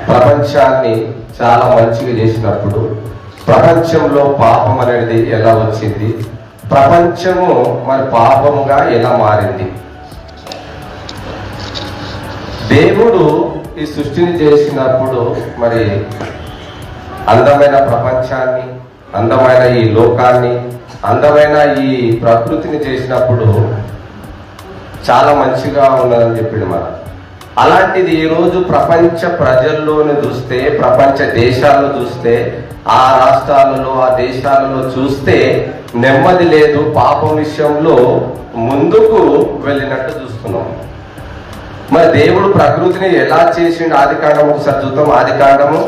ప్రపంచాన్ని చాలా మంచిగా చేసినప్పుడు ప్రపంచంలో పాపం అనేది ఎలా వచ్చింది, ప్రపంచము మరి పాపముగా ఎలా మారింది? దేవుడు ఈ సృష్టిని చేసినప్పుడు మరి అందమైన ప్రపంచాన్ని, అందమైన ఈ లోకాన్ని, అందమైన ఈ ప్రకృతిని చేసినప్పుడు చాలా మంచిగా ఉన్నదని చెప్పిండు మనం. అలాంటిది ఈరోజు ప్రపంచ ప్రజల్లోని చూస్తే, ప్రపంచ దేశాల్లో చూస్తే, ఆ రాష్ట్రాలలో ఆ దేశాలలో చూస్తే నెమ్మది లేదు. పాపం విషయంలో ముందుకు వెళ్ళినట్టు చూస్తున్నాం. మరి దేవుడు ప్రకృతిని ఎలా చేసిండు? ఆదికాండము ఒకసారి చూద్దాం. ఆదికాండము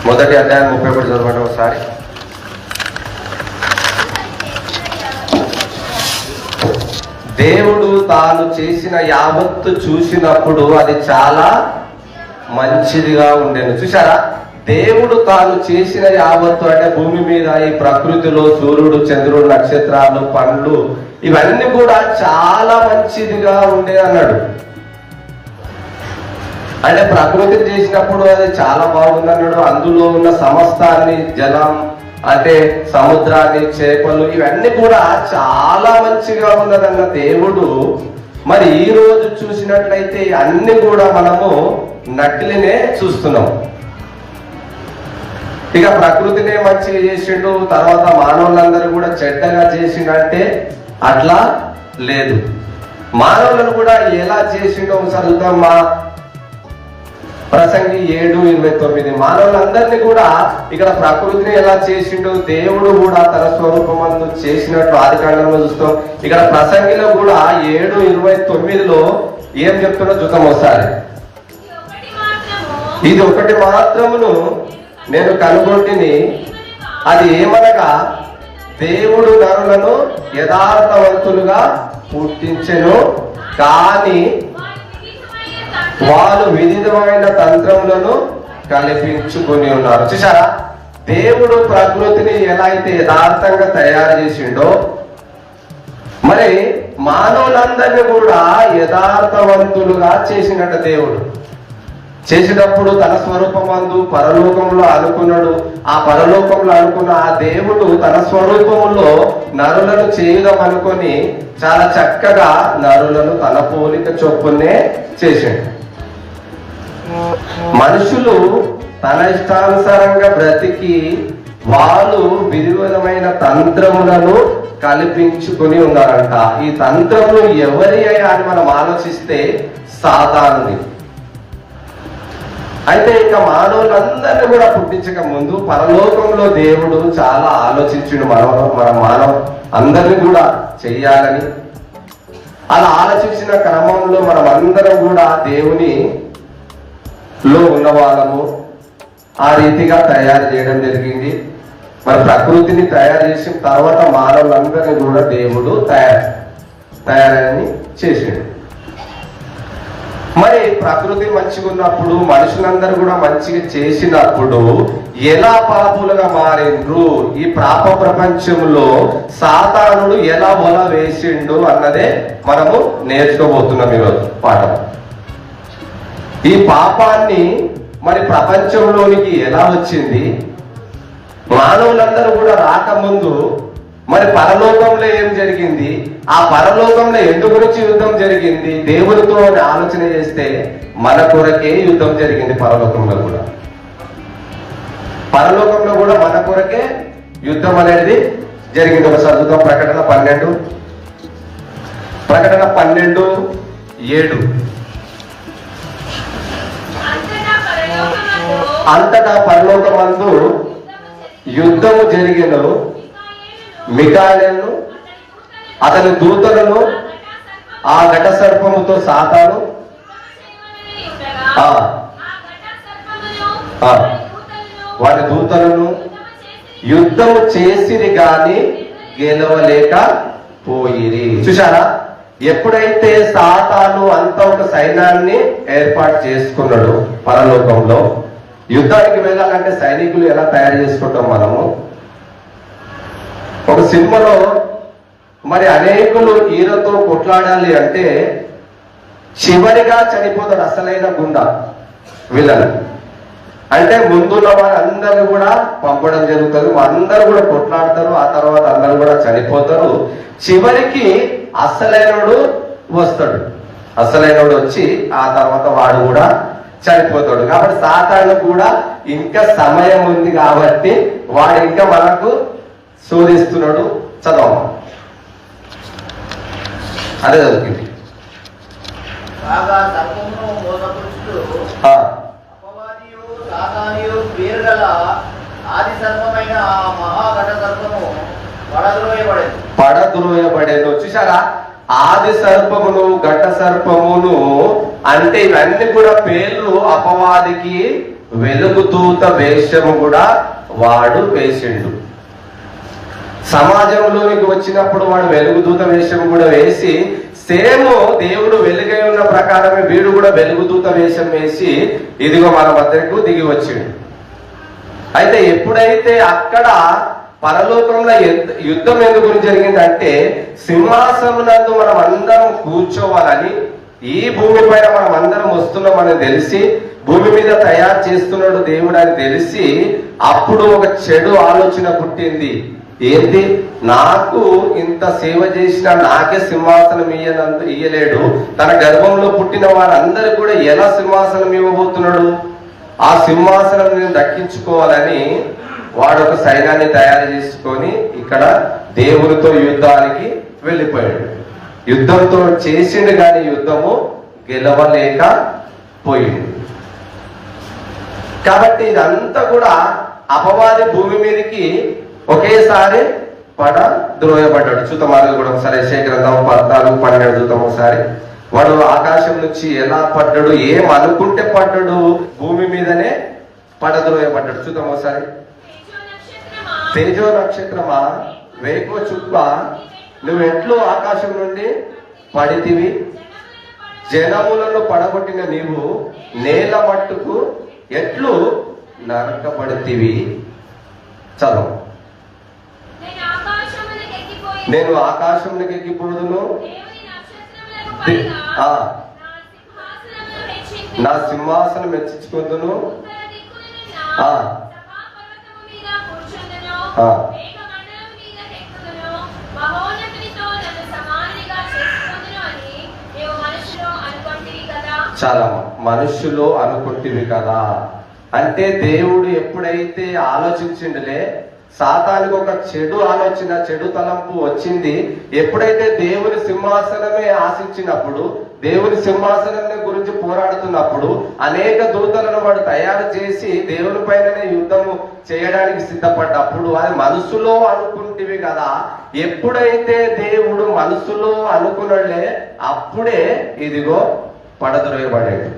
1వ అధ్యాయం 31 చదవండి ఒకసారి. దేవుడు తాను చేసిన యావత్తు చూసినప్పుడు అది చాలా మంచిదిగా ఉండేను. చూసారా? దేవుడు తాను చేసిన యావత్తు అంటే భూమి మీద ఈ ప్రకృతిలో సూర్యుడు, చంద్రుడు, నక్షత్రాలు, పండ్లు ఇవన్నీ కూడా చాలా మంచిదిగా ఉండే అన్నాడు. అంటే ప్రకృతిని చేసినప్పుడు అది చాలా బాగుంది అన్నాడు. అందులో ఉన్న సమస్తాన్ని, జలం అంటే సముద్రాన్ని, చేపలు ఇవన్నీ కూడా చాలా మంచిగా ఉన్నదన్న దేవుడు మరి ఈ రోజు చూసినట్లయితే అన్ని కూడా మనము నకిలినే చూస్తున్నాం. ఇక ప్రకృతినే మంచిగా చేసిండు, తర్వాత మానవులందరూ కూడా చెడ్డగా చేసిండంటే అట్లా లేదు. మానవులను కూడా ఎలా చేసిండో ఒకసారి చూద్దాం. మా ప్రసంగి 7:29 మానవులందరినీ కూడా ఇక్కడ ప్రకృతిని ఎలా చేసిండు, దేవుడు కూడా తన స్వరూపమందు చేసినట్టు ఆదికాండంలో చూస్తాం. ఇక్కడ ప్రసంగిలో కూడా 7:29లో ఏం చెప్తున్నా చూద్దాం ఒకసారి. ఇది ఒకటి మాత్రమును నేను కనుగొంటిని, అది ఏమనగా దేవుడు నరులను యథార్థవంతులుగా పుట్టించెను, కానీ వాళ్ళు వివిధమైన తంత్రములను కల్పించుకొని ఉన్నారు. చూసారా? దేవుడు ప్రకృతిని ఎలా అయితే యథార్థంగా తయారు చేసిండో మరి మానవులందరినీ కూడా యథార్థవంతులుగా చేసినట్టు దేవుడు చేసినప్పుడు తన స్వరూపమందు పరలోకంలో అనుకున్నాడు. ఆ పరలోకంలో అనుకున్న ఆ దేవుడు తన స్వరూపంలో నరులను చేయుదాం అనుకొని చాలా చక్కగా నరులను తన పోలిక చొప్పునే చేశాడు. మనుషులు తన ఇష్టానుసారంగా బ్రతికి వాళ్ళు వివిధమైన తంత్రములను కల్పించుకొని ఉన్నారంట. ఈ తంత్రములు ఎవరి అని మనం ఆలోచిస్తే సాతానుడి. అయితే ఇక మానవులందరినీ కూడా పుట్టించక ముందు పరలోకంలో దేవుడు చాలా ఆలోచించుడు మన మానవ అందరినీ కూడా చెయ్యాలని. అలా ఆలోచించిన క్రమంలో మనం అందరం కూడా దేవునిలో ఉన్నవాళ్ళము ఆ రీతిగా తయారు చేయడం జరిగింది. మరి ప్రకృతిని తయారు చేసిన తర్వాత మానవులందరినీ కూడా దేవుడు తయారని చేసాడు. మరి ప్రకృతి మంచిగా ఉన్నప్పుడు మనుషులందరూ కూడా మంచిగా చేసినప్పుడు ఎలా పాపులుగా మారిండ్రు, ఈ పాప ప్రపంచంలో సాతానుడు ఎలా వల వేసిండు అన్నదే మనము నేర్చుకోబోతున్నాం ఈరోజు పాఠం. ఈ పాపాన్ని మరి ప్రపంచంలోనికి ఎలా వచ్చింది, మానవులందరూ కూడా రాకముందు మరి పరలోకంలో ఏం జరిగింది, ఆ పరలోకంలో ఎందు గురించి యుద్ధం జరిగింది, దేవునితో ఆలోచన చేస్తే మన కొరకే యుద్ధం జరిగింది. పరలోకంలో కూడా మన కొరకే యుద్ధం అనేది జరిగింది. ఒకసారి చూద్దాం. ప్రకటన 12:7 అంతటా పరలోకమందు యుద్ధము జరిగెను, మిఖాయేలును అతని దూతలను ఆ ఘట సర్పముతో సాతాను వారి దూతలను యుద్ధము చేసిరి గాని గెలవలేక పోయిరి. చూసారా? ఎప్పుడైతే సాతాను అంత ఒక సైన్యాన్ని ఏర్పాటు చేసుకున్నాడు పరలోకంలో, యుద్ధానికి వెళ్ళాలంటే సైనికులు ఎలా తయారు చేసుకుంటాం మనము. ఒక సినిమాలో మరి అనేకులు ఈయనతో కొట్లాడాలి అంటే చివరిగా చనిపోతాడు అసలైన గుండా. వీళ్ళని. అంటే ముందున్న వారందరూ కూడా పంపడం జరుగుతుంది, అందరూ కూడా కొట్లాడతారు, ఆ తర్వాత అందరూ కూడా చనిపోతారు. చివరికి అసలైనడు వస్తాడు, అసలైనడు వచ్చి ఆ తర్వాత వాడు కూడా చనిపోతాడు. కాబట్టి సాతాను కూడా ఇంకా సమయం ఉంది కాబట్టి వాడు ఇంకా మనకు శోధిస్తున్నాడు. చదవమా, అదే చదువుతుంది. పడద్రోయబడేను. చూసారా, ఆది సర్పమును ఘట సర్పమును అంటే ఇవన్నీ కూడా పేర్లు అపవాదికి. వెలుగుదూత వేషము కూడా వాడు వేసిండు. సమాజంలోనికి వచ్చినప్పుడు వాడు వెలుగుదూత వేషం కూడా వేసి, సేమ్ దేవుడు వెలుగై ఉన్న ప్రకారమే వీడు కూడా వెలుగుదూత వేషం వేసి ఇదిగో మన మధ్యకు దిగి వచ్చిండు. అయితే ఎప్పుడైతే అక్కడ పరలోకంలో యుద్ధం ఎందుకు జరిగిందంటే, సింహాసనం మనం అందరం కూర్చోవాలని, ఈ భూమి పైన మనం అందరం వస్తున్నామని తెలిసి, భూమి మీద తయారు చేస్తున్నాడు దేవుడు అని తెలిసి, అప్పుడు ఒక చెడు ఆలోచన పుట్టింది. ఏంటి, నాకు ఇంత సేవ చేసిన నాకే సింహాసనం ఇయ్యలేడు, తన గర్భంలో పుట్టిన వారందరూ కూడా ఎలా సింహాసనం ఇవ్వబోతున్నాడు, ఆ సింహాసనం నేను దక్కించుకోవాలని వాడు ఒక సైన్యాన్ని తయారు చేసుకొని ఇక్కడ దేవునితో యుద్ధానికి వెళ్ళిపోయాడు. యుద్ధంతో చేసిండు కానీ యుద్ధము గెలవలేకపోయింది. కాబట్టి ఇదంతా కూడా అపవాది భూమి మీదకి ఒకేసారి ద్రోయపడ్డాడు. చూద్దాం అది కూడా ఒకసారి యెషయా గ్రంథం 14:12 చూద్దాం ఒకసారి. వాడు ఆకాశం నుంచి ఎలా పడ్డాడు, ఏం అనుకుంటే పడ్డాడు, భూమి మీదనే పడద్రోయపడ్డాడు. చూద్దాం ఒకసారి. తేజో నక్షత్రమా, వేకో చుక్క, నువ్వెట్లు ఆకాశం నుండి పడితివి, జనములను పడగొట్టిన నీవు నేల మట్టుకు ఎట్లు నరకబడితివి. చదువు. నేను ఆకాశంలోకి ఎక్కిపోదును, నా సింహాసనం హెచ్చించుకుందును, చాలా మనుషులు అనుకుంటేవి కదా. అంటే దేవుడు ఎప్పుడైతే ఆలోచించిండులే, సాతానికి ఒక చెడు ఆలోచన, చెడు తలంపు వచ్చింది. ఎప్పుడైతే దేవుని సింహాసనమే ఆశించినప్పుడు, దేవుని సింహాసనం గురించి పోరాడుతున్నప్పుడు అనేక దూతలను వాడు తయారు చేసి దేవుని పైననే యుద్ధము చేయడానికి సిద్ధపడ్డప్పుడు అది మనసులో అనుకుంటేవి కదా. ఎప్పుడైతే దేవుడు మనసులో అనుకున్నలే, అప్పుడే ఇదిగో పడద్రోయబడాడు.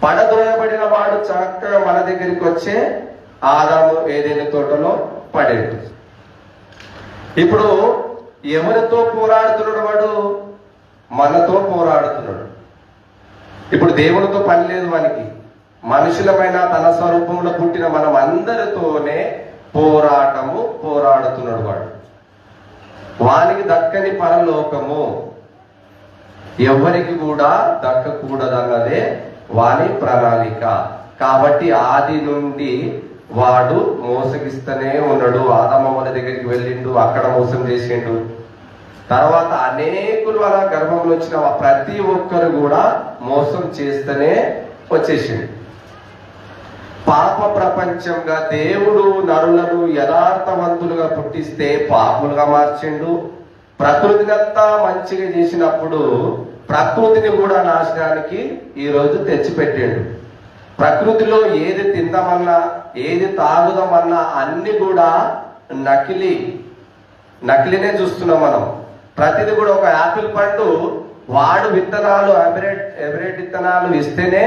పడద్రోయబడిన వాడు చక్కగా మన దగ్గరికి వచ్చే ఆదాము ఏదైనా తోటలో పడేడు. ఇప్పుడు ఎవరితో పోరాడుతున్నాడు వాడు? మనతో పోరాడుతున్నాడు. ఇప్పుడు దేవునితో పని లేదు వానికి. మనుషులమైన తన స్వరూపంలో పుట్టిన మనం అందరితోనే పోరాడుతున్నాడు వాడు. వానికి దక్కని పరలోకము ఎవరికి కూడా దక్కకూడదన్నదే వాని ప్రణాళిక. కాబట్టి ఆది నుండి వాడు మోసగిస్తూనే ఉన్నాడు. ఆదమమ్మల దగ్గరికి వెళ్ళిండు, అక్కడ మోసం చేసిండు. తర్వాత అనేకులు అలా గర్భంలో వచ్చిన ప్రతి ఒక్కరు కూడా మోసం చేస్తూనే వచ్చేసిండు. పాప ప్రపంచంగా దేవుడు నరులను యథార్థవంతులుగా పుట్టిస్తే పాపులుగా మార్చిండు. ప్రకృతినంతా మంచిగా చేసినప్పుడు ప్రకృతిని కూడా నాశనానికి ఈరోజు తెచ్చిపెట్టాడు. ప్రకృతిలో ఏది తిందామన్నా, ఏది తాగుదామన్నా అన్ని కూడా నకిలీనే చూస్తున్నాం మనం. ప్రతిది కూడా ఒక యాపిల్ పండు వాడు విత్తనాలు హైబ్రిడ్ విత్తనాలు ఇస్తేనే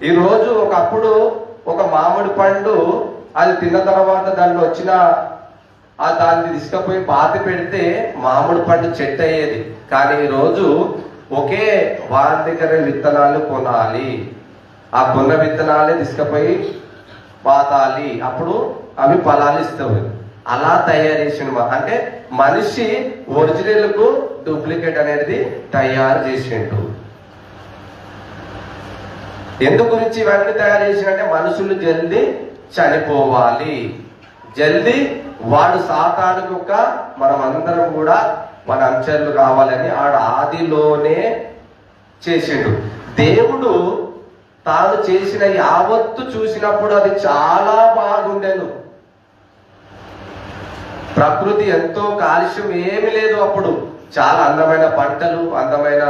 ఈరోజు. ఒకప్పుడు ఒక మామిడి పండు అది తిన్న తర్వాత దాంట్లో వచ్చిన దాన్ని తీసుకుపోయి పాతి పెడితే మామిడి పండు చెట్టు అయ్యేది. కానీ ఈరోజు ఒకే వారి దగ్గర విత్తనాలు కొనాలి, ఆ కొన్న విత్తనాలే తీసుకుపోయి పాతాలి, అప్పుడు అవి ఫలాలు ఇస్తాయి. అలా తయారు చేసిండు. అంటే మనిషి ఒరిజినల్ కు డూప్లికేట్ అనేది తయారు చేసిండు. ఎందు గురించి ఇవన్నీ తయారు చేసినంటే మనుషులు జల్దీ చనిపోవాలి, జల్దీ వాడు సాతానుకు మనం అందరం కూడా మన అంచెలు కావాలని ఆడు ఆదిలోనే చేసిండు. దేవుడు తాను చేసిన యావత్తు చూసినప్పుడు అది చాలా బాగుండేను. ప్రకృతి ఎంతో కాలుష్యం ఏమి లేదు, అప్పుడు చాలా అందమైన పంటలు, అందమైన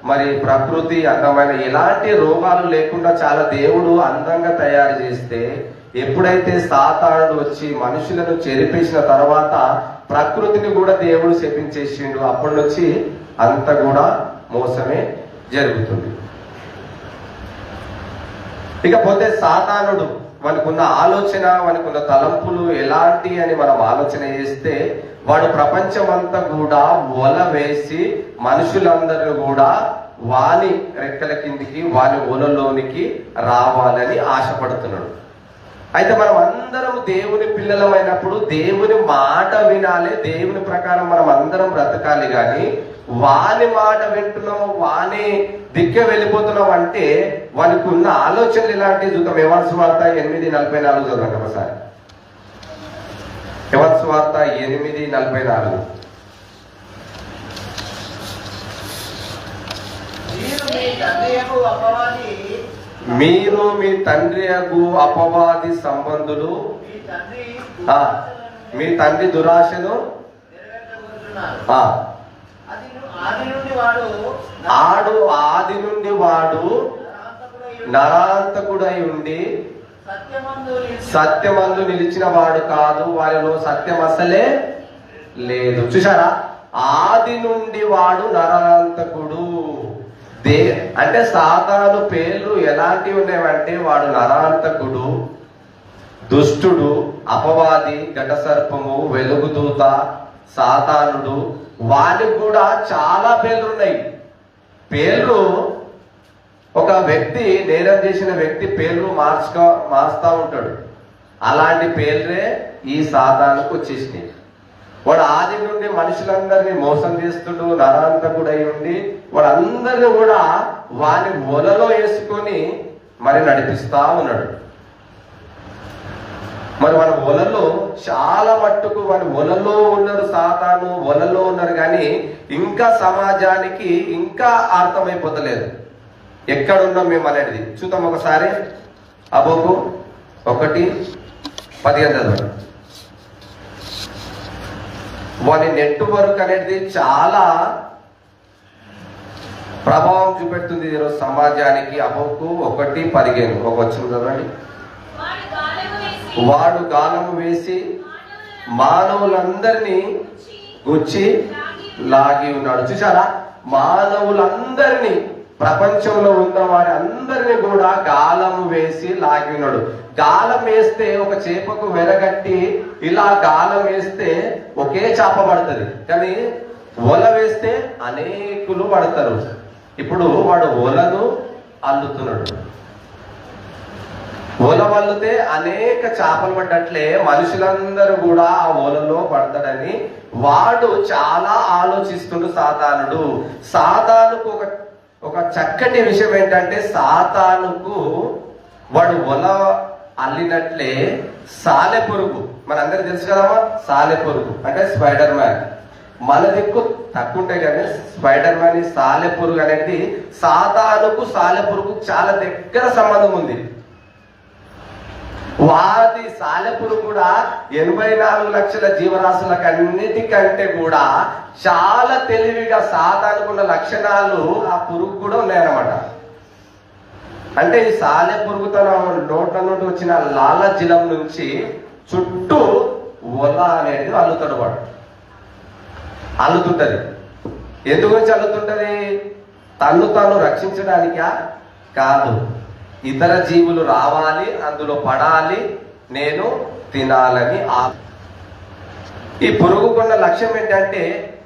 మరి ప్రకృతి, అందమైన ఎలాంటి రోగాలు లేకుండా చాలా దేవుడు అందంగా తయారు చేస్తే, ఎప్పుడైతే సాతానుడు వచ్చి మనుషులను చెరిపేసిన తర్వాత ప్రకృతిని కూడా దేవుడు శపించేసిండు. అప్పటి నుంచి అంత కూడా మోసమే జరుగుతుంది. ఇకపోతే సాతానుడు మనకున్న ఆలోచన, మనకున్న తలంపులు ఎలాంటి అని మనం ఆలోచన చేస్తే, వాడు ప్రపంచం అంతా కూడా వల వేసి మనుషులందరూ కూడా వాని రెక్కల కిందికి, వాని వలలోనికి రావాలని ఆశపడుతున్నాడు. అయితే మనం అందరం దేవుని పిల్లలమైనప్పుడు దేవుని మాట వినాలి, దేవుని ప్రకారం మనం అందరం బ్రతకాలి. కానీ వాని మాట వింటున్నాం, వాని దిక్కే వెళ్ళిపోతున్నాం అంటే వానికి ఉన్న ఆలోచనలు ఇలాంటివి చూద్దాం. యోహాను సువార్త 8:44 చదవండి ఒకసారి. యోహాను సువార్త 8:44. మీరు మీ తండ్రి అగు అపవాది సంబంధులు, మీ తండ్రి దురాశను ఆది నుండి వాడు నరాంతకుడై ఉండి సత్యమందు నిలిచిన వాడు కాదు, వారిలో సత్యం అసలే లేదు. చూసారా, ఆది నుండి వాడు నరాంతకుడు. అంటే సాతాను పేర్లు ఎలాంటివి ఉన్నాయంటే, వాడు నరాంతకుడు, దుష్టుడు, అపవాది, ఘటసర్పము, వెలుగుదూత, సాతానుడు, వానికి కూడా చాలా పేర్లు ఉన్నాయి. పేర్లు ఒక వ్యక్తి, నేరం చేసిన వ్యక్తి పేర్లు మార్చుతా ఉంటాడు. అలాంటి పేర్లే ఈ సాతానుకు వచ్చేసినాయి. వాడు ఆది నుండి మనుషులందరినీ మోసం చేస్తుడు, నరాంతకుడై ఉండి వాడు అందరినీ కూడా వాని వలలో వేసుకొని మరి నడిపిస్తా ఉన్నాడు. మరి వాడి వలలో చాలా మట్టుకు వాడి వలలో ఉన్నారు, సాతాను వలలో ఉన్నారు. కానీ ఇంకా సమాజానికి ఇంకా అర్థమైపోతలేదు ఎక్కడున్నాం మేము అనేది. చూద్దాం ఒకసారి. అబోకు 1:15 చదవండి. వాని నెట్వర్క్ అనేది చాలా ప్రభావం చూపెడుతుంది ఈరోజు సమాజానికి. అబోకు 1:15 ఒక వచ్చింది చదవండి. వాడు గాలము వేసి మానవులందరినీ గుచ్చి లాగి ఉన్నాడు. చూసారా, మానవులందరినీ, ప్రపంచంలో ఉన్న వారి అందరినీ కూడా గాలము వేసి లాగి ఉన్నాడు. గాలం వేస్తే ఒక చేపకు వెరగట్టి ఇలా గాలం వేస్తే ఒకే చేప పడుతుంది, కానీ వల వేస్తే అనేకులు పడతారు. ఇప్పుడు వాడు వలను అల్లుతున్నాడు. వల వల్లితే అనేక చేపలు పడ్డట్లే మనుషులందరూ కూడా ఆ వలలో పడతాడని వాడు చాలా ఆలోచిస్తుడు సాతానుడు. సాతానుకు ఒక చక్కటి విషయం ఏంటంటే, సాతానుకు వాడు వల అల్లినట్లే సాలెపురుగు, మనందరికి తెలుసు కదమ్మా, సాలెపురుగు అంటే స్పైడర్ మ్యాన్. మన దిక్కు తక్కువ ఉంటాయి కానీ స్పైడర్ మ్యాన్, సాలెపురుగు అనేది సాతానుకు సాలెపురుగు చాలా దగ్గర సంబంధం ఉంది. వాటి సాలెపురుగు కూడా 84 లక్షల జీవరాశులకు అన్నిటికంటే కూడా చాలా తెలివిగా సాతానుకున్న లక్షణాలు ఆ పురుగు కూడా ఉన్నాయన్నమాట. అంటే ఈ సాలెపురుగు తన నోట్ల నుండి వచ్చిన లాలజలం నుంచి చుట్టూ వల అనేది అల్లుతాడు. వాడు అల్లుతుంటది. ఎందుకు నుంచి అల్లుతుంటది? తను తాను రక్షించడానికా? కాదు, ఇతర జీవులు రావాలి, అందులో పడాలి, నేను తినాలని. ఈ పురుగుకున్న లక్ష్యం ఏంటంటే,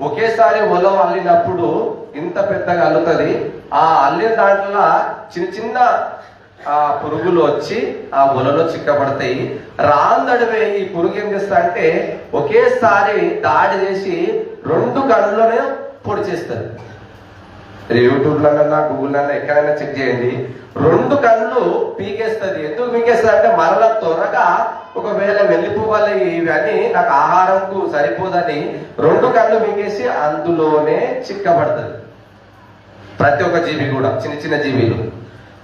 ఒకేసారి వల అల్లినప్పుడు ఇంత పెద్దగా అల్లుతుంది. ఆ అల్లిన దాంట్లో చిన్న చిన్న పురుగులు వచ్చి ఆ వలలో చిక్కబడతాయి. రాందడివే ఈ పురుగు ఏం చేస్తా అంటే ఒకేసారి దాడి చేసి 2 కళ్ళలోనే పొడి చేస్తుంది. యూట్యూబ్లన్నా గూగుల్లోన్నా ఎక్కడైనా చెక్ చేయండి. 2 కళ్ళు పీకేస్తుంది. ఎందుకు పీకేస్తుంది అంటే మరలా త్వరగా ఒకవేళ వెళ్ళిపోవాలి ఇవన్నీ నాకు ఆహారంకు సరిపోదని 2 కళ్ళు పీకేసి అందులోనే చిక్కబడుతుంది. ప్రతి ఒక్క జీవి కూడా, చిన్న చిన్న జీవిలు.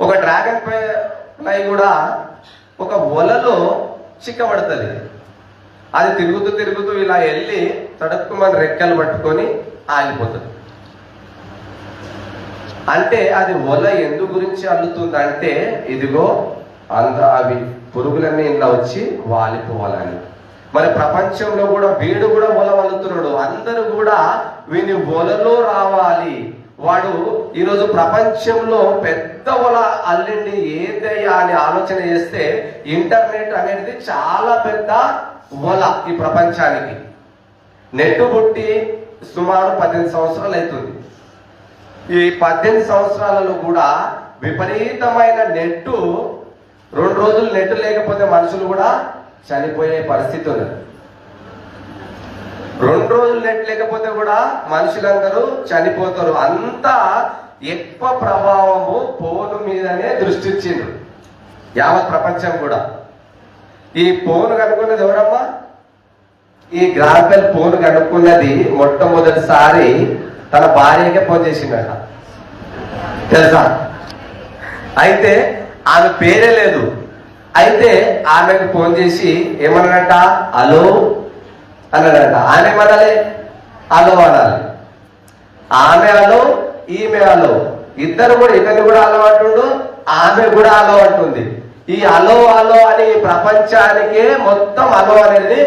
ఒక డ్రాగన్ ఫ్లై కూడా ఒక వలలో చిక్కబడుతుంది. అది తిరుగుతూ తిరుగుతూ ఇలా వెళ్ళి తడుక్కుమని రెక్కలు పట్టుకొని ఆగిపోతుంది. అంటే అది వల ఎందు గురించి అల్లుతుందంటే ఇదిగో అవి పురుగులన్నీ ఇలా వచ్చి వాలిపోవాలని. మరి ప్రపంచంలో కూడా వీడు కూడా వల వలుతున్నాడు. అందరూ కూడా వీని వలలో రావాలి. వాడు ఈరోజు ప్రపంచంలో పెద్ద వల అల్లిండి ఏదయ్యా అని ఆలోచన చేస్తే ఇంటర్నెట్ అనేది చాలా పెద్ద వల ఈ ప్రపంచానికి. నెట్ పుట్టి సుమారు 18 సంవత్సరాలు అవుతుంది. ఈ 18 సంవత్సరాలలో కూడా విపరీతమైన నెట్టు. 2 రోజులు నెట్ లేకపోతే మనుషులు కూడా చనిపోయే పరిస్థితి ఉంది. 2 రోజులు నెట్ లేకపోతే కూడా మనుషులందరూ చనిపోతారు. అంతా ఎక్కువ ప్రభావము ఫోన్ మీదనే దృష్టి ఇచ్చింది యావత్ ప్రపంచం కూడా. ఈ ఫోన్ కనుక్కున్నది ఎవరమ్మా? ఈ గ్రాఫెల్ ఫోన్ కనుక్కున్నది మొట్టమొదటిసారి తన భార్యకే ఫోన్ చేసిందట, తెలుసా? అయితే ఆమె పేరే లేదు. అయితే ఆమెకు ఫోన్ చేసి ఏమన్నాడంట? హలో అన్నాడంట. ఆమె ఏమనాలి? హలో అనాలి. ఆమె హలో, ఈమె హలో. ఇద్దరు కూడా, ఇతన్ని కూడా హలో అంటుండు, ఆమె కూడా హలో అంటుంది. ఈ హలో హలో అని ప్రపంచానికే మొత్తం హలో అనేది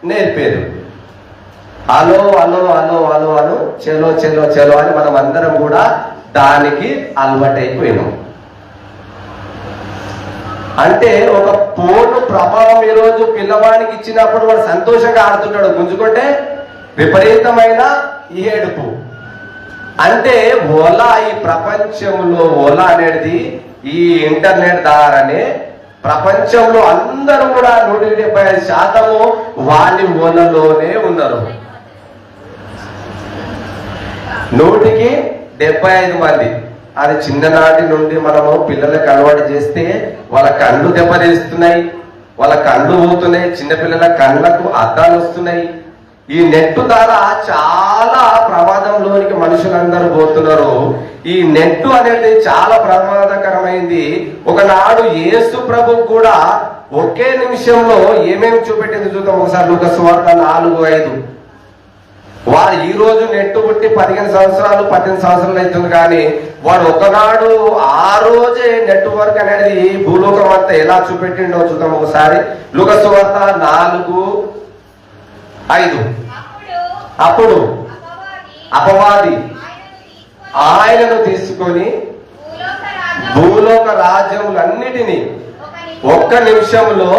నేర్పేది. హలో హలో హలో హలో అను, చెలో చెలో చెలో అని మనం అందరం కూడా దానికి అలవాటైపోయినాం. అంటే ఒక ఫోన్ ప్రభావం ఈరోజు పిల్లవాడికి ఇచ్చినప్పుడు వాడు సంతోషంగా ఆడుతుంటాడు, గుంజుకుంటే విపరీతమైన ఏడుపు. అంటే ఓల, ఈ ప్రపంచంలో ఓల అనేది ఈ ఇంటర్నెట్ ద్వారానే ప్రపంచంలో అందరూ కూడా 175% వాడి ఓలలోనే ఉన్నారు. 100కి 75 మంది. అది చిన్ననాటి నుండి మనము పిల్లలకు అలవాటు చేస్తే వాళ్ళ కళ్ళు దెబ్బతీస్తున్నాయి, వాళ్ళ కళ్ళు పోతున్నాయి. చిన్నపిల్లల కళ్ళకు అద్దాలు వస్తున్నాయి. ఈ నెట్ ద్వారా చాలా ప్రమాదంలోనికి మనుషులందరూ పోతున్నారు. ఈ నెట్ అనేది చాలా ప్రమాదకరమైంది. ఒకనాడు యేసు ప్రభు కూడా ఒకే నిమిషంలో ఏమేమి చూపెట్టింది చూద్దాం ఒకసారి. లూకా సువార్త 4:5. వాడు ఈ రోజు నెట్టు పుట్టి 15 సంవత్సరాలు 18 సంవత్సరాలు అవుతుంది, కానీ వాడు ఒకనాడు ఆ రోజే నెట్వర్క్ అనేది భూలోకం అంతా ఎలా చూపెట్టిండో చూద్దాం ఒకసారి. లూకా సువార్త 4:5. అప్పుడు అపవాది ఆయనను తీసుకొని భూలోక రాజ్యములన్నిటినీ ఒక్క నిమిషంలో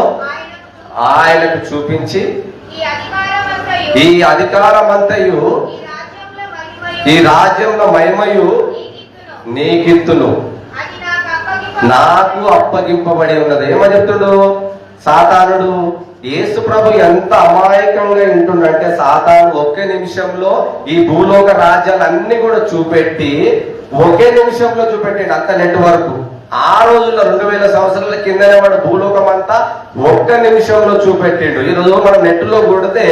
ఆయనకు చూపించి ఈ అధికారమంతయు ఈ రాజ్యంలో మహిమయు నీకిత్తును, నాకు అప్పగింపబడి ఉన్నది. ఏమని చెప్తుడు సాతానుడు? యేసు ప్రభు ఎంత అమాయకంగా ఉంటుండంటే సాతాను ఒకే నిమిషంలో ఈ భూలోక రాజ్యాలన్నీ కూడా చూపెట్టి ఒకే నిమిషంలో చూపెట్టిండు అంత నెట్వర్క్. ఆ రోజుల్లో 2000 సంవత్సరాల కిందనే వాడు భూలోకం అంతా ఒక్క నిమిషంలో చూపెట్టిండు. ఈ రోజు మనం నెట్ లో కొడితే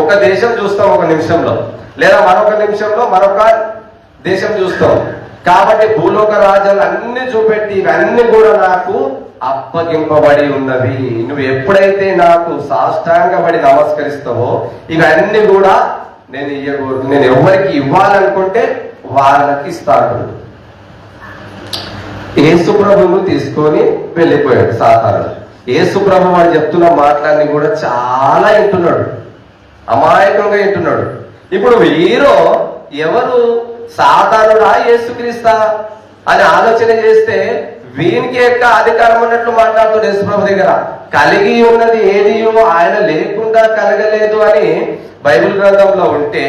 ఒక దేశం చూస్తాం ఒక నిమిషంలో, లేదా మరొక నిమిషంలో మరొక దేశం చూస్తాం. కాబట్టి భూలోక రాజ్యాలు అన్ని చూపెట్టి ఇవన్నీ కూడా నాకు అప్పగింపబడి ఉన్నవి. నువ్వు ఎప్పుడైతే నాకు సాష్టాంగపడి నమస్కరిస్తావో ఇవన్నీ కూడా నేను ఇవ్వకూడదు. నేను ఎవరికి ఇవ్వాలనుకుంటే వాళ్ళకి ఇస్తాను. యేసు ప్రభువును తీసుకొని వెళ్ళిపోయాడు సాతానుడు. యేసు ప్రభు వాడు చెప్తున్న మాటలన్నీ కూడా చాలా వింటున్నాడు, అమాయకంగా వింటున్నాడు. ఇప్పుడు వీరో ఎవరు? సాతానుడా యేసుక్రీస్తా అని ఆలోచన చేస్తే వీనికి యొక్క అధికారం ఉన్నట్లు మాట్లాడుతాడు యేసు ప్రభు దగ్గర. కలిగి ఉన్నది ఏదియో ఆయన లేకుండా కలగలేదు అని బైబిల్ గ్రంథంలో ఉంటే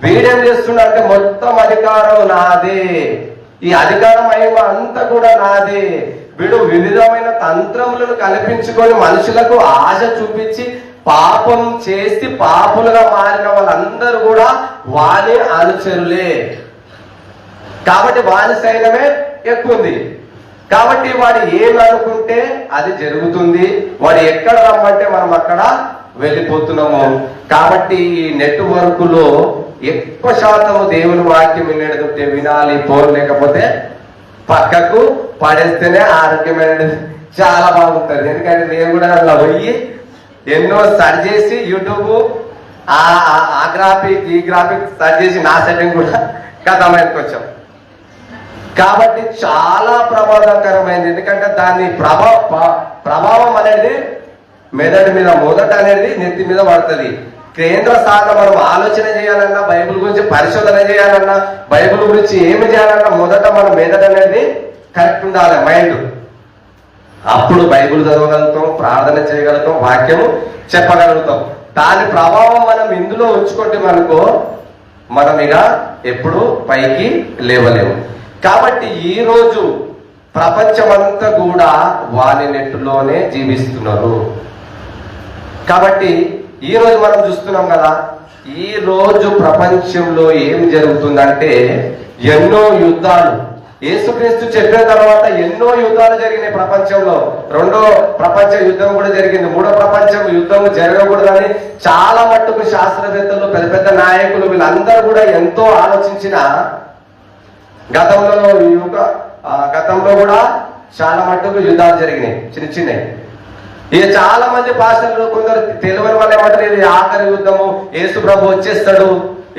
వీడేం చేస్తున్నాడంటే మొత్తం అధికారం నాదే, ఈ అధికారం మహిమ అంతా కూడా నాదే. వీడు వివిధమైన తంత్రములను కల్పించుకొని మనుషులకు ఆశ చూపించి పాపం చేసి పాపులుగా మారిన వాళ్ళందరూ కూడా వారి అనుచరులే. కాబట్టి వాని సైన్యమే ఎక్కువ ఉంది. కాబట్టి వాడు ఏమనుకుంటే అది జరుగుతుంది. వాడు ఎక్కడ రమ్మంటే మనం అక్కడ వెళ్ళిపోతున్నాము. కాబట్టి ఈ నెట్వర్క్ లో ఎక్కువ శాతం దేవుని వాక్యం వినేటంటే వినాలి, ఫోన్ లేకపోతే పక్కకు పడేస్తేనే ఆరోగ్యమైనది చాలా బాగుంటుంది. ఎందుకంటే నేను కూడా అలా పోయి ఎన్నో సర్చ్ చేసి యూట్యూబ్ ఆ గ్రాఫిక్ ఈ గ్రాఫిక్ సర్చ్ చేసి నా సెట్టింగ్ కూడా కథమైనకి వచ్చాం. కాబట్టి చాలా ప్రమాదకరమైంది. ఎందుకంటే దాని ప్రభావం అనేది మెదడు మీద మొదట అనేది నెత్తి మీద పడుతుంది. కేంద్ర స్థాయిలో మనం ఆలోచన చేయాలన్నా, బైబిల్ గురించి పరిశోధన చేయాలన్నా, బైబిల్ గురించి ఏమి చేయాలన్నా మొదట మన మెదడు అనేది కరెక్ట్ ఉండాలి, మైండ్. అప్పుడు బైబిల్ చదవగలుగుతాం, ప్రార్థన చేయగలుగుతాం, వాక్యము చెప్పగలుగుతాం. దాని ప్రభావం మనం ఇందులో ఉంచుకుంటే మనకు మనం ఇక ఎప్పుడు పైకి లేవలేము. కాబట్టి ఈ రోజు ప్రపంచమంతా కూడా వాని నెట్టులోనే జీవిస్తున్నారు. కాబట్టి ఈ రోజు మనం చూస్తున్నాం కదా, ఈ రోజు ప్రపంచంలో ఏం జరుగుతుందంటే ఎన్నో యుద్ధాలు. యేసుక్రీస్తు చెప్పిన తర్వాత ఎన్నో యుద్ధాలు జరిగినాయి ప్రపంచంలో. రెండో ప్రపంచ యుద్ధం కూడా జరిగింది. మూడో ప్రపంచ యుద్ధం జరగకూడదని చాలా మట్టుకు శాస్త్రవేత్తలు, పెద్ద పెద్ద నాయకులు వీళ్ళందరూ కూడా ఎంతో ఆలోచించిన గతంలో కూడా చాలా మట్టుకు యుద్ధాలు జరిగినాయి, చిన్న చిన్నవి. ఇక చాలా మంది పాస్టర్లు కొందరు తెలియని వాళ్ళు ఏమంటారు, ఇది ఆఖరి యుద్ధము, యేసు ప్రభు వచ్చేస్తాడు,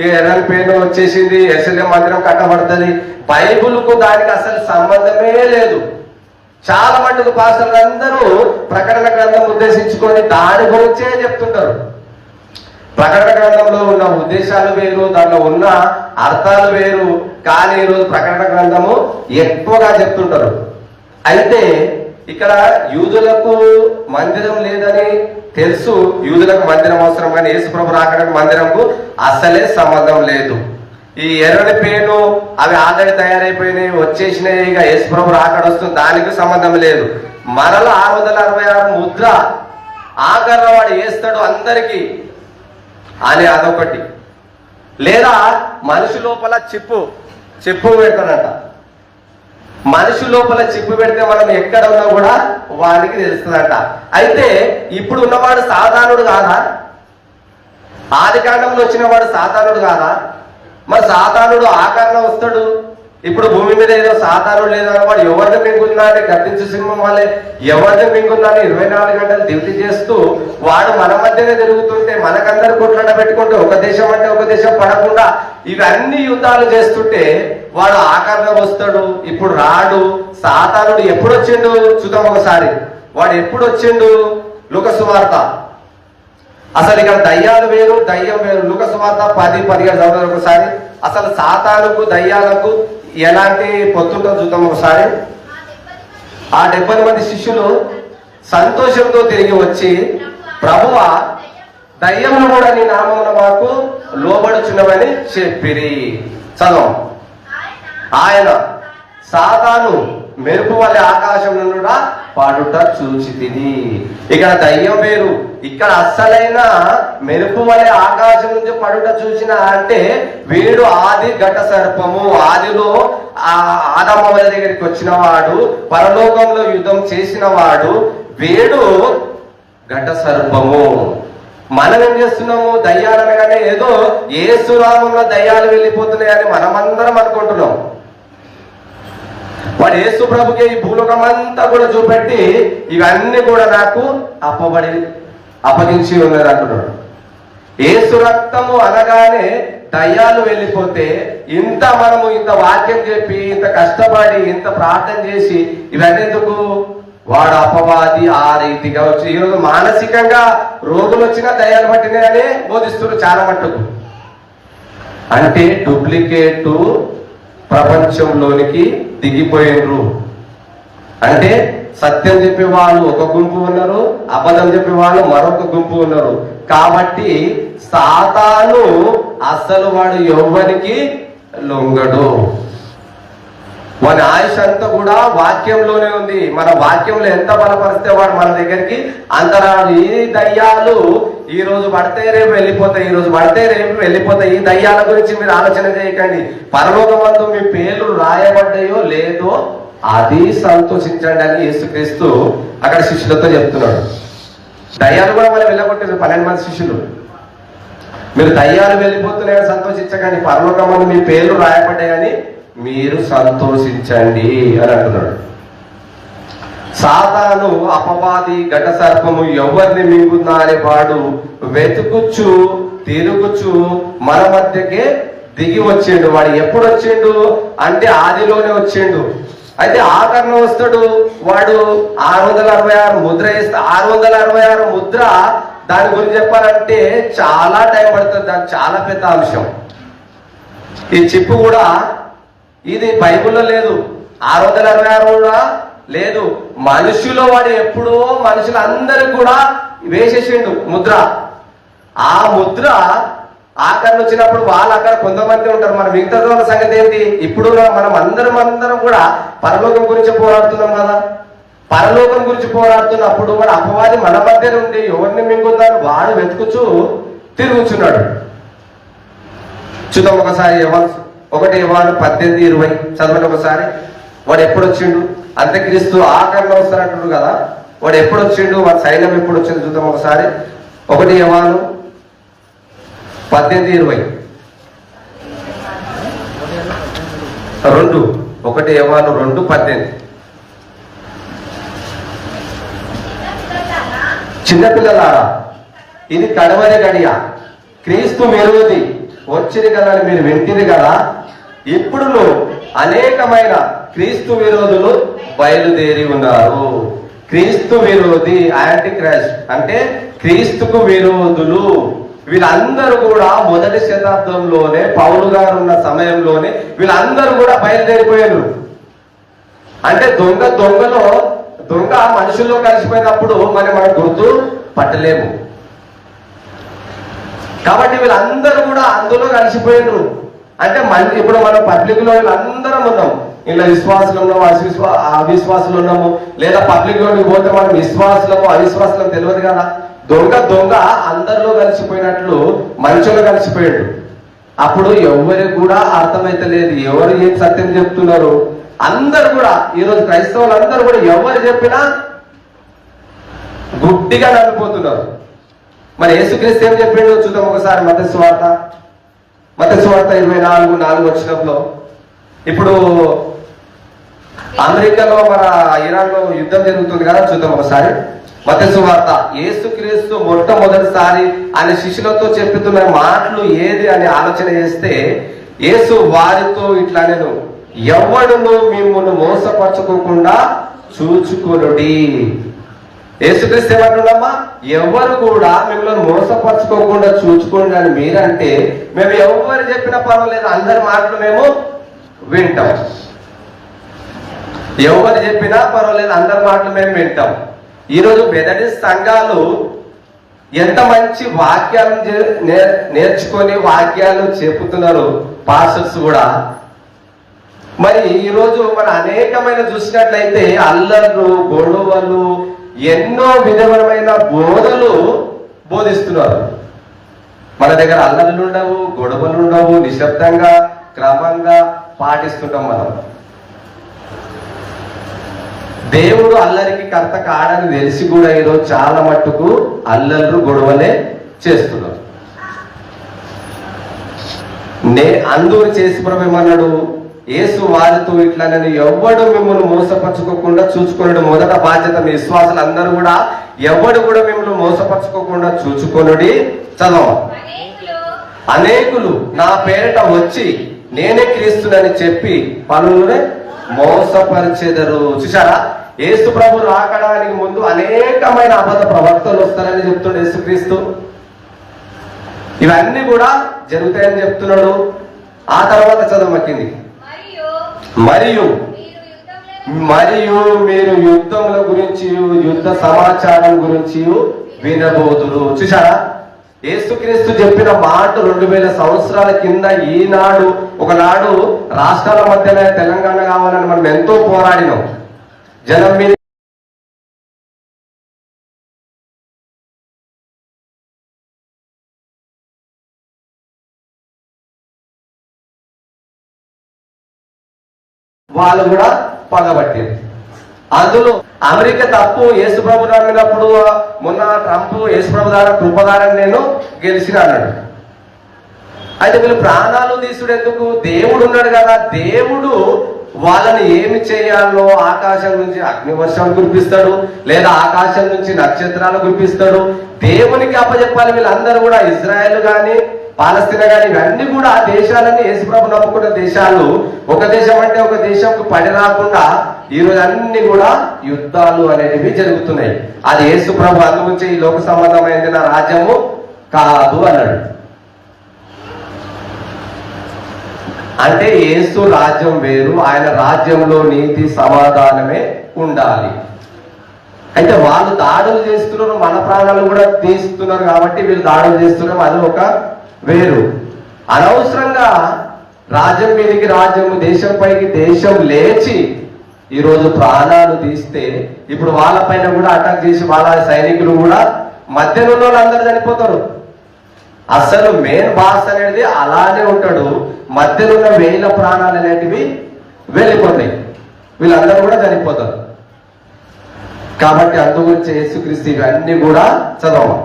ఈ ఎర్రని పేరు వచ్చేసింది, ఎస్ఎల్ఎం మందిరం కట్టబడుతుంది. బైబుల్కు దానికి అసలు సంబంధమే లేదు. చాలా మట్టుకు పాస్టర్లు అందరూ ప్రకటన గ్రంథం ఉద్దేశించుకొని దాని గురించే చెప్తుంటారు. ప్రకటన గ్రంథంలో ఉన్న ఉద్దేశాలు వేరు, దానిలో ఉన్న అర్థాలు వేరు. కానీ ఈరోజు ప్రకటన గ్రంథము ఎక్కువగా చెప్తుంటారు. అయితే ఇక్కడ యూదులకు మందిరం లేదని తెలుసు, యూదులకు మందిరం అవసరం, కానీ యేసుప్రభు రాకడానికి మందిరంకు అసలే సంబంధం లేదు. ఈ ఎర్రని పేను అవి ఆల్రెడీ తయారైపోయినాయి, వచ్చేసినాయి, ఇక యేసుప్రభు రాకడ వస్తుంది, దానికి సంబంధం లేదు. మరలా 666 ముద్ర ఆఖరణ వాడు వేస్తాడు అందరికీ అని అదొకటి. లేదా మనిషి లోపల చిప్పు పెడతాడంట. మనిషి లోపల చిప్పు పెడితే మనం ఎక్కడ ఉన్నా కూడా వానికి తెలుస్తుందంట. అయితే ఇప్పుడు ఉన్నవాడు సాధారణుడు కాదా? ఆది కాండంలో వచ్చిన వాడు సాధారణుడు కాదా? మరి సాధారణుడు ఆకరణ వస్తాడు. ఇప్పుడు భూమి మీద ఏదో సాధారణుడు లేదన్న వాడు ఎవరిని మింగున్నా అంటే గర్తించు సింహం వాళ్ళే ఎవరిని మింగున్నా 24 గంటలు డ్యూటీ చేస్తూ వాడు మన మధ్యనే తిరుగుతుంటే, మనకందరు కొట్లాట పెట్టుకుంటే, ఒక దేశం అంటే ఒక దేశం పడకుండా ఇవన్నీ యుద్ధాలు చేస్తుంటే వాడు ఆకరణ వస్తాడు, ఇప్పుడు రాడు. సాతానుడు ఎప్పుడు వచ్చిండు చూద్దాం ఒకసారి. వాడు ఎప్పుడు వచ్చిండు? లూకా సువార్త. అసలు ఇక్కడ దయ్యాలు వేరు, దయ్యం వేరు. లూకా సువార్త 10-17 చదువుతారు ఒకసారి. అసలు సాతానుకు దయ్యాలకు ఎలాంటి పొత్తుంటో చూద్దాం ఒకసారి. ఆ 70 మంది శిష్యులు సంతోషంతో తిరిగి వచ్చి, ప్రభువా, దయ్యములు కూడా నీ నామమున మాకు లోబడుచున్నవని చెప్పిరి. చదవం. ఆయన సాతాను మెరుపు వల్లే ఆకాశం నుండి పాడుట చూచి తిని. ఇక్కడ దయ్యం వేరు, ఇక్కడ అస్సలైన మెరుపు వలె ఆకాశం నుంచి పడుట చూసిన అంటే వీడు ఆది ఘట సర్పము. ఆదిలో ఆదమ్మ దగ్గరికి వచ్చిన వాడు, పరలోకంలో యుద్ధం చేసిన వాడు వీడు ఘట సర్పము. మనం ఏం చేస్తున్నాము? దయ్యాలనగానే ఏదో యేసునామంలో దయ్యాలు వెళ్ళిపోతున్నాయని మనమందరం అనుకుంటున్నాం. వాడు యేసు ప్రభుకే ఈ భూలోకం అంతా కూడా చూపెట్టి ఇవన్నీ కూడా నాకు అప్పగించి ఉన్నది అంటున్నాడు. యేసు రక్తము అనగానే దయ్యాలు వెళ్ళిపోతే మనము ఇంత వాక్యం చెప్పి, ఇంత కష్టపడి, ఇంత ప్రార్థన చేసి ఇవన్నీ ఎందుకు? వాడు అపవాది ఆ రీతిగా వచ్చి ఈరోజు మానసికంగా రోగులు వచ్చినా దయ్యాలు పట్టినాయని బోధిస్తున్నారు చాలా మట్టుకు. అంటే డూప్లికేటు ప్రపంచంలోనికి దిగిపోయినరు. అంటే సత్యం చెప్పే వాళ్ళు ఒక గుంపు ఉన్నారు, అబద్ధం చెప్పే వాళ్ళు మరొక గుంపు ఉన్నారు. కాబట్టి సాతాను అసలు వాడు ఎవ్వరికి లొంగడు. వాని ఆయుష్ అంతా కూడా వాక్యంలోనే ఉంది. మన వాక్యంలో ఎంత బలపరిస్తే వాడు మన దగ్గరికి అంత రాడు. ఈ దయ్యాలు ఈ రోజు పడితే రేపు వెళ్ళిపోతాయి, ఈ రోజు పడితే రేపు వెళ్ళిపోతాయి. ఈ దయ్యాల గురించి మీరు ఆలోచన చేయకండి. పరలోకమందు మీ పేర్లు రాయబడ్డాయో లేదో అది సంతోషించండి అని యేసుక్రీస్తు అక్కడ శిష్యులతో చెప్తున్నాడు. దయ్యాలు కూడా మనం వెళ్ళగొట్టారు 12 మంది శిష్యులు. మీరు దయ్యాలు వెళ్ళిపోతున్నాయని సంతోషించకండి, పరలోకమందు మీ పేర్లు రాయబడ్డాయని మీరు సంతోషించండి అని అంటున్నాడు. సాతాను అపవాది ఘట సర్పము ఎవరిని మింగున్నా అనే వాడు వెతుకుచ్చు తిరుగుచు మన మధ్యకే దిగి వచ్చిండు. వాడు ఎప్పుడు వచ్చిండు అంటే ఆదిలోనే వచ్చిండు. అయితే ఆఖరణ వస్తాడు వాడు 666 ముద్ర వేస్తే 666 ముద్ర దాని గురించి చెప్పాలంటే చాలా టైం పడుతుంది. దానికి చాలా పెద్ద అంశం. ఈ చిప్పు కూడా ఇది బైబిల్లో లేదు, 666 కూడా లేదు. మనుషులో వాడు ఎప్పుడో మనుషులందరికీ కూడా వేసేసిండు ముద్ర. ఆ ముద్ర ఆఖరణ వచ్చినప్పుడు వాళ్ళు అక్కడ కొంతమంది ఉంటారు. మన మిగతా సంగతి ఏంటి? ఇప్పుడు మనం అందరం కూడా పరలోకం గురించి పోరాడుతున్నాం కదా. పరలోకం గురించి పోరాడుతున్నప్పుడు వాడు అపవాది మన మధ్య నుండి ఎవరిని మింగుతారు వాడు వెతుకుచూ తిరుగుచున్నాడు. చూద్దాం ఒకసారి 1:18-20 చదవండి ఒకసారి. వాడు ఎప్పుడు వచ్చిండు? అంత్యక్రీస్తు ఆఖరణ వస్తారంటున్నాడు కదా. వాడు ఎప్పుడు వచ్చిండు? వాడి సైన్యం ఎప్పుడు వచ్చింది చూద్దాం ఒకసారి. 1 యోహాను 18:20 2 1 యోహాను 2:18. చిన్నపిల్లలారా ఇది కడవరి గడియ, క్రీస్తు మెరుగది వచ్చింది కదా అని మీరు వింటిది కదా. ఇప్పుడును అనేకమైన క్రీస్తు విరోధులు బయలుదేరి ఉన్నారు. క్రీస్తు విరోధి యాంటీ క్రైస్ట్ అంటే క్రీస్తుకు విరోధులు. వీళ్ళందరూ కూడా మొదటి శతాబ్దంలోనే పౌలు గారు ఉన్న సమయంలోనే వీళ్ళందరూ కూడా బయలుదేరిపోయారు. అంటే దొంగ మనుషుల్లో కలిసిపోయినప్పుడు మనం గుర్తు పట్టలేము. కాబట్టి వీళ్ళందరూ కూడా అందులో కలిసిపోయారు. అంటే ఇప్పుడు మనం పబ్లిక్ లో వీళ్ళందరం ఉన్నాం. ఇలా విశ్వాసులు ఉన్నాము, అవిశ్వాసులు ఉన్నాము. లేదా పబ్లిక్ లోకి పోతే మనం విశ్వాసులము అవిశ్వాసులము తెలియదు కదా. దొంగ అందరిలో కలిసిపోయినట్లు మనుషులు కలిసిపోయాడు. అప్పుడు ఎవరికి కూడా అర్థమైతే లేదు ఎవరు ఏం సత్యం చెప్తున్నారు. అందరు కూడా ఈరోజు క్రైస్తవులు అందరూ కూడా ఎవరు చెప్పినా గుడ్డిగా నమ్మిపోతున్నారు. మరి యేసుక్రీస్తు ఏం చెప్పిండు చూద్దాం ఒకసారి. మత్తయి సువార్త 24:4 వచ్చినప్పుడు ఇప్పుడు అమెరికాలో మన ఇరాన్ లో యుద్ధం జరుగుతుంది కదా. చూద్దాం ఒకసారి. మత్తయి సువార్త. యేసుక్రీస్తు మొట్టమొదటిసారి ఆయన శిష్యులతో చెప్పుతున్న మాటలు ఏది అని ఆలోచన చేస్తే యేసు వారితో ఇట్లా నేను ఎవడును మిమ్మల్ని మోసపరచుకోకుండా చూచుకొనుడి. యేసుక్రీస్తు ఏమంటున్నామా? ఎవరు కూడా మిమ్మల్ని మోసపరచుకోకుండా చూచుకోండి అని మీరంటే మేము ఎవరు చెప్పినా పర్వాలేదు, అందరి మాటలు మేము వింటాం. ఎవరు చెప్పినా పర్వాలేదు, అందరి మాటలు మేము వింటాం. ఈరోజు మెథడిస్ట్ సంఘాలు ఎంత మంచి వాక్యాలు నేర్చుకొని వాక్యాలు చెప్పుతున్నారు పాస్టర్స్ కూడా. మరి ఈరోజు మన అనేకమైన చూసినట్లయితే అల్లర్లు, గొడవలు, ఎన్నో విధమైన బోధలు బోధిస్తున్నారు. మన దగ్గర అల్లర్లు ఉండవు, గొడవలు ఉండవు, నిశ్శబ్దంగా క్రమంగా పాటిస్తుంటాం మనం. దేవుడు అల్లరికి కర్త కాడని తెలిసి కూడా ఈరోజు చాలా మట్టుకు అల్లర్లు గొడవలే చేస్తున్నారు. అందుకు చేసి ప్రభు ఏమన్నాడు? యేసు వారితో ఇట్లా నేను ఎవడు మిమ్మల్ని మోసపరచుకోకుండా చూచుకొనుడు. మొదట బాధ్యత మీ విశ్వాసులు అందరూ కూడా ఎవడు కూడా మిమ్మల్ని మోసపరచుకోకుండా చూచుకొనుడి. చదవ. అనేకులు నా పేరిట వచ్చి నేనే క్రీస్తునని చెప్పి పనులనే మోసపరిచెదరు. చూసారా? యేసు ప్రభు రాకడానికి ముందు అనేకమైన అబద్ధ ప్రవక్తలు వస్తారని చెప్తున్నాడు యేసుక్రీస్తు. ఇవన్నీ కూడా జరుగుతాయని చెప్తున్నాడు. ఆ తర్వాత చదవమకింది. మరియు మీరు యుద్ధముల గురించి యుద్ధ సమాచారం గురించి వినబోతురు. చూసారా? యేసుక్రీస్తు చెప్పిన మాట 2000 సంవత్సరాల కింద ఈనాడు ఒకనాడు రాష్ట్రాల మధ్యన తెలంగాణ కావాలని మనం ఎంతో పోరాడినాం. జనం మీద వాళ్ళు కూడా పగబట్టింది. అందులో అమెరికా తప్పు యేసుప్రభు నమ్మినప్పుడు మొన్న ట్రంప్ యేసుప్రభు ద్వారా కృపదారని నేను గెలిచిన అన్నాడు. అయితే వీళ్ళు ప్రాణాలు తీసుడు ఎందుకు? దేవుడు ఉన్నాడు కదా, దేవుడు వాళ్ళని ఏమి చేయాలో ఆకాశం నుంచి అగ్నివర్షం కురిపిస్తాడు, లేదా ఆకాశం నుంచి నక్షత్రాలు కురిపిస్తాడు. దేవునికి అప్పచెప్పాలి. వీళ్ళందరూ కూడా ఇజ్రాయెల్ గాని పాలస్తీనా గాని ఇవన్నీ కూడా ఆ దేశాలన్నీ యేసుప్రభు నమ్ముకున్న దేశాలు. ఒక దేశం అంటే ఒక దేశంకు పడి రాకుండా ఈరోజు అన్ని కూడా యుద్ధాలు అనేవి జరుగుతున్నాయి. అది యేసుప్రభు అందుగురించి ఈ లోక సంబంధమైన రాజ్యము కాదు అన్నాడు. అంటే యేసు రాజ్యం వేరు, ఆయన రాజ్యంలో నీతి సమాధానమే ఉండాలి. అయితే వాళ్ళు దాడులు చేస్తున్నారు, మన ప్రాణాలు కూడా తీస్తున్నారు కాబట్టి వీళ్ళు దాడులు చేస్తున్నారు, అది ఒక వేరు. అనవసరంగా రాజ్యం మీదకి రాజ్యము, దేశం పైకి దేశం లేచి ఈరోజు ప్రాణాలు తీస్తే ఇప్పుడు వాళ్ళపైన కూడా అటాక్ చేసి వాళ్ళ సైనికులు కూడా మధ్యలో వాళ్ళందరూ చనిపోతారు. అసలు మెయిన్ బాస్ అనేది అలానే ఉంటాడు, మధ్యలో ఉన్న 1000 ప్రాణాలు అనేటివి వెళ్ళిపోతాయి, వీళ్ళందరూ కూడా చనిపోతారు. కాబట్టి అందుగురించి యేసుక్రీస్తు ఇవన్నీ కూడా చదవం.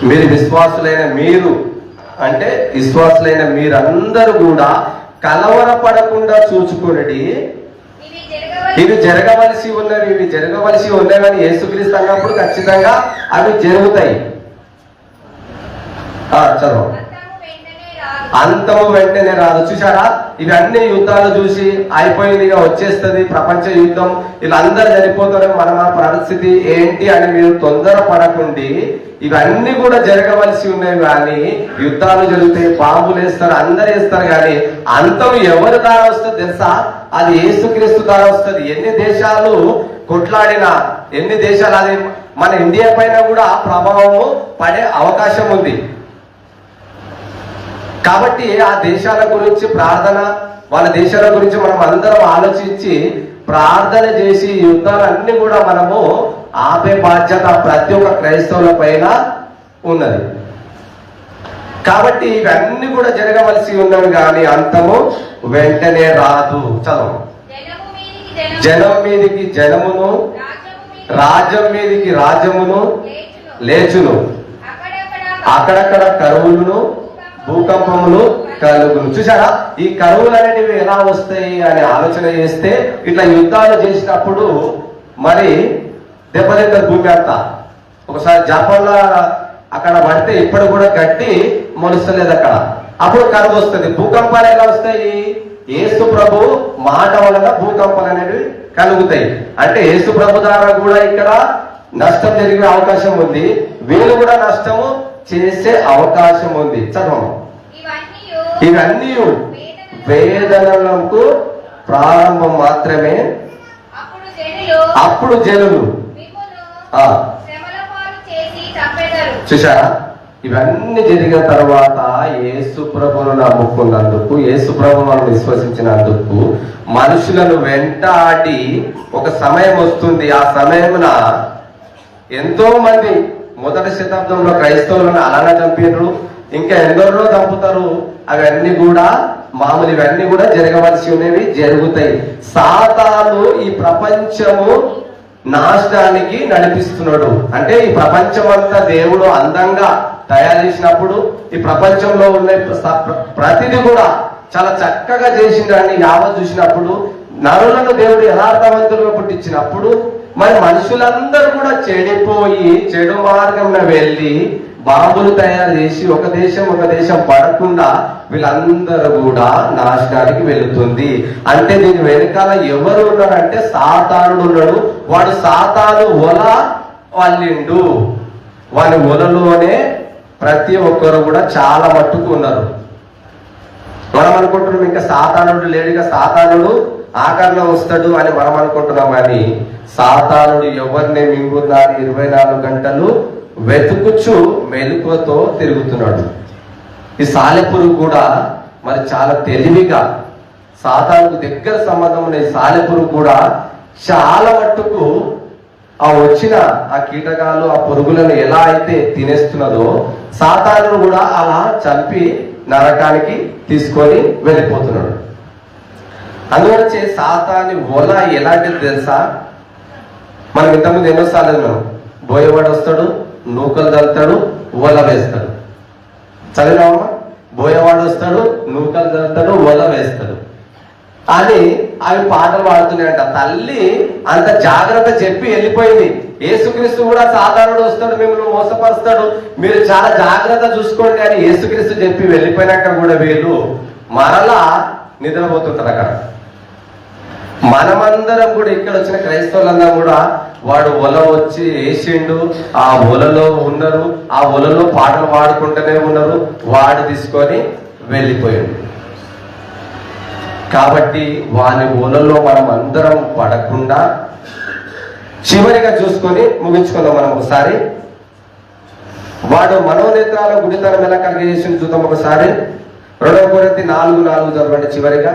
మీరు విశ్వాసులైన మీరు అంటే విశ్వాసులైన మీరందరూ కూడా కలవరపడకుండా చూచుకుని ఇవి జరగవలసి ఉన్నవి యేసుక్రీస్తు అన్నప్పుడు ఖచ్చితంగా అవి జరుగుతాయి. చదువు. అంతము వెంటనే రాదు. చూసారా, ఇవన్నీ యుద్ధాలు చూసి అయిపోయింది, ఇక వచ్చేస్తుంది ప్రపంచ యుద్ధం, వీళ్ళందరూ చనిపోతారు, మన పరిస్థితి ఏంటి అని మీరు తొందరపడకుండి ఇవన్నీ కూడా జరగవలసి ఉన్నాయి. కానీ యుద్ధాలు జరుగుతాయి, బాంబులు వేస్తారు, అందరు వేస్తారు, కానీ అంతం ఎవరి ద్వారా వస్తుంది తెలుసా? అది యేసుక్రీస్తు ద్వారా వస్తుంది. ఎన్ని దేశాలు కొట్లాడినా, ఎన్ని దేశాలు, అది మన ఇండియా పైన కూడా ప్రభావము పడే అవకాశం ఉంది. కాబట్టి ఆ దేశాల గురించి ప్రార్థన, వాళ్ళ దేశాల గురించి మనం అందరం ఆలోచించి ప్రార్థన చేసి యుద్ధాలన్నీ కూడా మనము ఆపే బాధ్యత ప్రతి ఒక్క క్రైస్తవుల పైన ఉన్నది. కాబట్టి ఇవన్నీ కూడా జరగవలసి ఉన్నవి, కానీ అంతము వెంటనే రాదు. చదువు. జనం మీదికి జనమును, రాజ్యం మీదికి రాజ్యమును లేచును, అక్కడక్కడ కరువులను భూకంపములు కలుగును. చూసారా, ఈ కరువులు అనేటివి ఎలా వస్తాయి అని ఆలోచన చేస్తే ఇట్లా యుద్ధాలు చేసినప్పుడు మరి దెబ్బతింటారు భూమి అంతా. ఒకసారి జపాన్ లో అక్కడ పడితే ఇప్పుడు కూడా గట్టి మొలుస్తలేదు అక్కడ, అప్పుడు కరువు వస్తుంది. భూకంపాలు ఎలా వస్తాయి? యేసు ప్రభు మాట వలన భూకంపాలు అనేవి కలుగుతాయి. అంటే యేసు ప్రభు ద్వారా కూడా ఇక్కడ నష్టం జరిగే అవకాశం ఉంది, వీళ్ళు కూడా నష్టము చేసే అవకాశం ఉంది. చదవము. ఇవన్నీ వేదనలకు ప్రారంభం మాత్రమే. అప్పుడు జనులు చూసారా, ఇవన్నీ జరిగిన తర్వాత యేసు ప్రభువును నమ్ముకున్నందుకు, యేసు ప్రభువును విశ్వసించినందుకు మనుషులను వెంటాడి ఒక సమయం వస్తుంది. ఆ సమయమున ఎంతో మంది మొదటి శతాబ్దంలో క్రైస్తవులను అలానే చంపారు, ఇంకా ఎందరో చంపుతారు. అవన్నీ కూడా మామూలు, ఇవన్నీ కూడా జరగవలసి ఉన్నవి, జరుగుతాయి. సాతాను ఈ ప్రపంచము నాశనానికి నడిపిస్తున్నాడు. అంటే ఈ ప్రపంచం అంతా దేవుడు అందంగా తయారు చేసినప్పుడు, ఈ ప్రపంచంలో ఉన్న ప్రతిదీ కూడా చాలా చక్కగా చేసిందని యావత్ చూసినప్పుడు, నరులను దేవుడు యథార్థవంతులుగా పుట్టించినప్పుడు మరి మనుషులందరూ కూడా చెడిపోయి చెడు మార్గంలో వెళ్ళి బాంబులు తయారు చేసి ఒక దేశం పడకుండా వీళ్ళందరూ కూడా నాశనానికి వెళుతుంది. అంటే దీని వెనకాల ఎవరు ఉన్నారంటే సాతానుడు ఉన్నాడు. వాడు సాతాను ఒల వల్లిండు, వాని ఒలలోనే ప్రతి ఒక్కరు కూడా చాలా మట్టుకు ఉన్నారు. మనం అనుకుంటున్నాం ఇంకా సాతానుడు లేడు, ఇక సాతానుడు ఆఖరణ వస్తాడు అని మనం అనుకుంటున్నాం. కానీ సాతానుడు ఎవరిని మింగున్నాడు 24 గంటలు వెతుకుచు మెలకువతో తిరుగుతున్నాడు. ఈ సాలెపురుగు కూడా మరి చాలా తెలివిగా సాతానుకు దగ్గర సంబంధం ఉన్న ఈ సాలెపురుగు కూడా చాలా మట్టుకు ఆ వచ్చిన ఆ కీటకాలు ఆ పురుగులను ఎలా అయితే తినేస్తున్నదో సాతానుడు కూడా అలా చంపి నరకానికి తీసుకొని వెళ్ళిపోతున్నాడు. అందువల్ల సాతాని వల ఎలాంటిది తెలుసా? మనం ఇంతకుముందు ఎన్నోసార్లు మనం బోయేవాడు వస్తాడు, నూకలు చల్లుతాడు, వల వేస్తాడు. చదివినామా? బోయేవాడు వస్తాడు, నూకలు చల్లుతాడు, వల వేస్తాడు అని అవి పాటలు పాడుతున్నాయంట. తల్లి అంత జాగ్రత్త చెప్పి వెళ్ళిపోయింది. యేసుక్రీస్తు కూడా సాధారణుడు వస్తాడు, మిమ్మల్ని మోసపరుస్తాడు, మీరు చాలా జాగ్రత్త చూసుకోండి అని యేసుక్రీస్తు చెప్పి వెళ్ళిపోయినాక కూడా వీళ్ళు మరలా నిద్రపోతుంటారు అక్కడ. మనమందరం కూడా ఇక్కడ వచ్చిన క్రైస్తవులందరం కూడా వాడు ఒల వచ్చి వేసిండు, ఆ ఒలలో ఉన్నారు, ఆ ఒలలో పాటలు పాడుకుంటూనే ఉన్నారు, వాడు తీసుకొని వెళ్ళిపోయిండు. కాబట్టి వాని ఒలలో మనం అందరం పడకుండా చివరిగా చూసుకొని ముగించుకుందాం. మనం ఒకసారి వాడు మనోనేత్రాల గుడితనం ఎలా కలిగేసి చూద్దాం. ఒకసారి 2 కొరింథీ 4:4 చదవండి. చివరిగా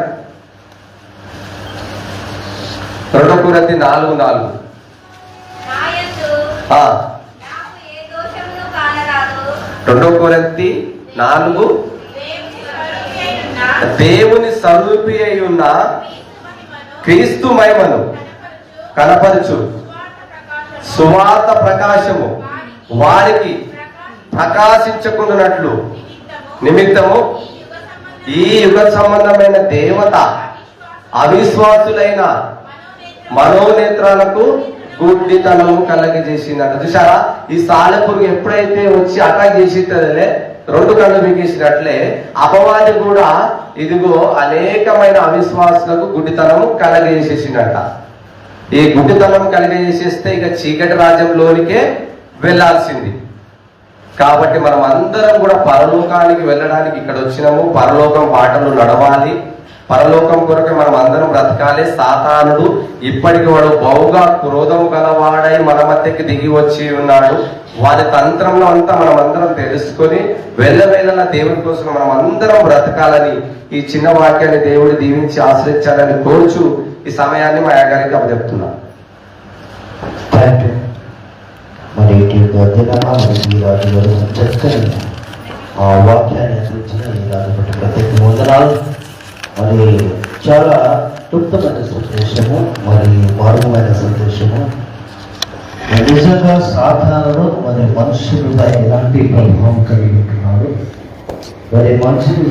2 కొరింథీ 4:4. 2 కొరింథీ 4 దేవుని స్వరూపి అయి ఉన్న క్రీస్తు మహిమను కనపరచు సువార్త ప్రకాశము వారికి ప్రకాశించకుండానట్లు నిమిత్తము ఈ యుగ సంబంధమైన దేవత అవిశ్వాసులైన మనోనేత్రాలకు గుడ్డితనము కలగజేసిందట. చూసారా? ఈ సాలెపురుగు ఎప్పుడైతే వచ్చి అటాక్ చేసిందలే 2 కళ్ళు బిగించినట్లే అపవాది కూడా ఇదిగో అనేకమైన అవిశ్వాసులకు గుడ్డితనము కలగజేసేసిందట. ఈ గుడ్డితనం కలిగజేసేస్తే ఇక చీకటి రాజ్యంలోనికే వెళ్లాల్సింది. కాబట్టి మనం అందరం కూడా పరలోకానికి వెళ్ళడానికి ఇక్కడ వచ్చినాము. పరలోకం బాటలు నడవాలి, పరలోకం కొరకు మనం అందరం బ్రతకాలి. సాతానుడు ఇప్పటికి వాడు బహుగా క్రోధం గలవాడై మన మధ్యకి దిగి వచ్చి ఉన్నాడు. వారి తంత్రంలో అంతా మనం అందరం తెలుసుకొని వెళ్ళవేళ దేవుని కోసం మనం అందరం బ్రతకాలని ఈ చిన్న వాక్యాన్ని దేవుడు దీవించి ఆశ్రయించాలని కోరుచు ఈ సమయాన్ని మా యాగారికి అప్పచెప్తున్నా. మరి చక్కని ఆ వాక్యాన్ని అందించిన ఈ రాజు ప్రత్యేక వందనాలు. మరి చాలా క్లుప్తమైన సందేశము, మరి మార్గమైన సందేశము. నిజంగా సాధారణ మరి మనుషులపై ఎలాంటి ప్రభావం కలిగి ఉంటున్నారు, మరి మనుషులు